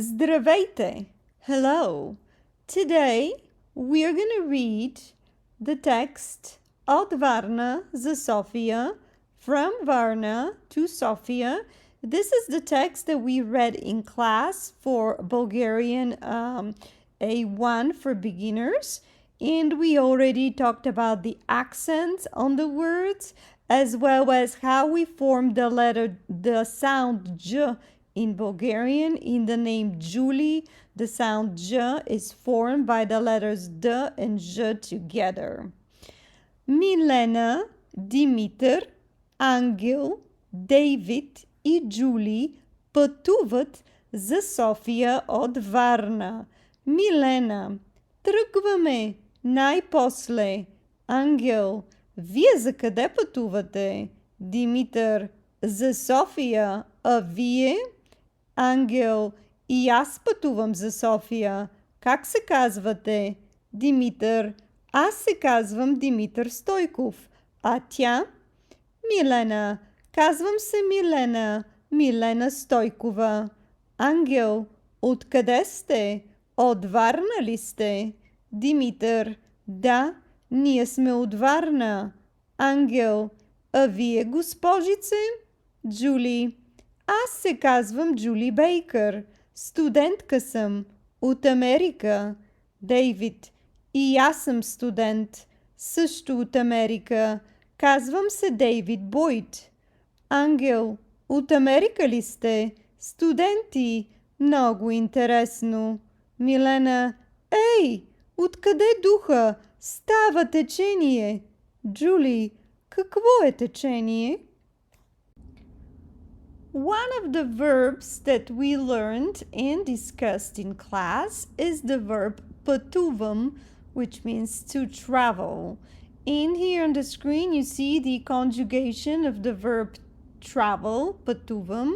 Здравейте! Hello! Today we are going to read the text Od Varna za Sofia, from Varna to Sofia. This is the text that we read in class for Bulgarian A1 for beginners. And we already talked about the accents on the words, as well as how we form the sound J in Bulgarian. In the name Julie, the sound J is formed by the letters D and J together. Milena, Димитър, Ангел, Дейвид и Джули пътуват за София от Варна. Милена: тръгваме най-после. Ангел: вие за къде пътувате? Димитър: за София. А вие? Ангел: и аз пътувам за София. Как се казвате? Димитър: аз се казвам Димитър Стойков. А тя? Милена: казвам се Милена. Милена Стойкова. Ангел: откъде сте? От Варна ли сте? Димитър: да, ние сме от Варна. Ангел: а вие, госпожице? Джули: аз се казвам Джули Бейкър. Студентка съм от Америка. Дейвид: и аз съм студент, също от Америка. Казвам се Дейвид Бойд. Ангел: от Америка ли сте? Студенти. Много интересно. Милена: ей, откъде духа? Става течение. Джули: какво е течение? One of the verbs that we learned and discussed in class is the verb пътувам, which means to travel. And here on the screen you see the conjugation of the verb travel, пътувам.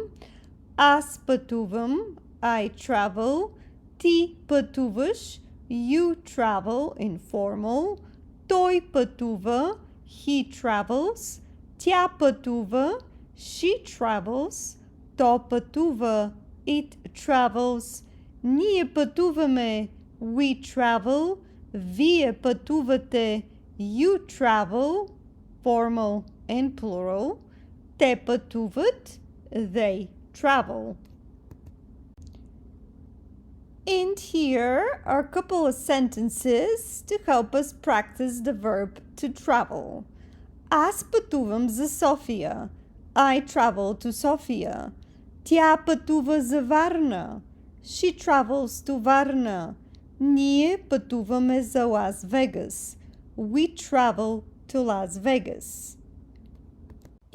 Аз пътувам, I travel. Ти пътуваш, you travel, informal. Той пътува, he travels. Тя пътува, she travels. То пътува, it travels. Ние пътуваме, we travel. Вие пътувате, you travel, formal and plural. Те пътуват, they travel. And here are a couple of sentences to help us practice the verb to travel. Аз пътувам за София. I travel to Sofia. Тя пътува за Варна. She travels to Varna. Ние пътуваме за Las Vegas. We travel to Las Vegas.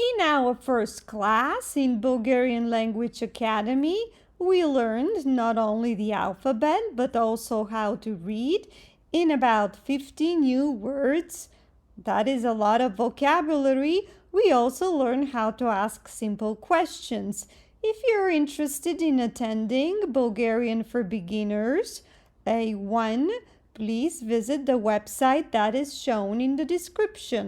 In our first class in Bulgarian Language Academy, we learned not only the alphabet but also how to read in about 50 new words. That is a lot of vocabulary. We also learned how to ask simple questions. If you're interested in attending Bulgarian for Beginners A1, please visit the website that is shown in the description.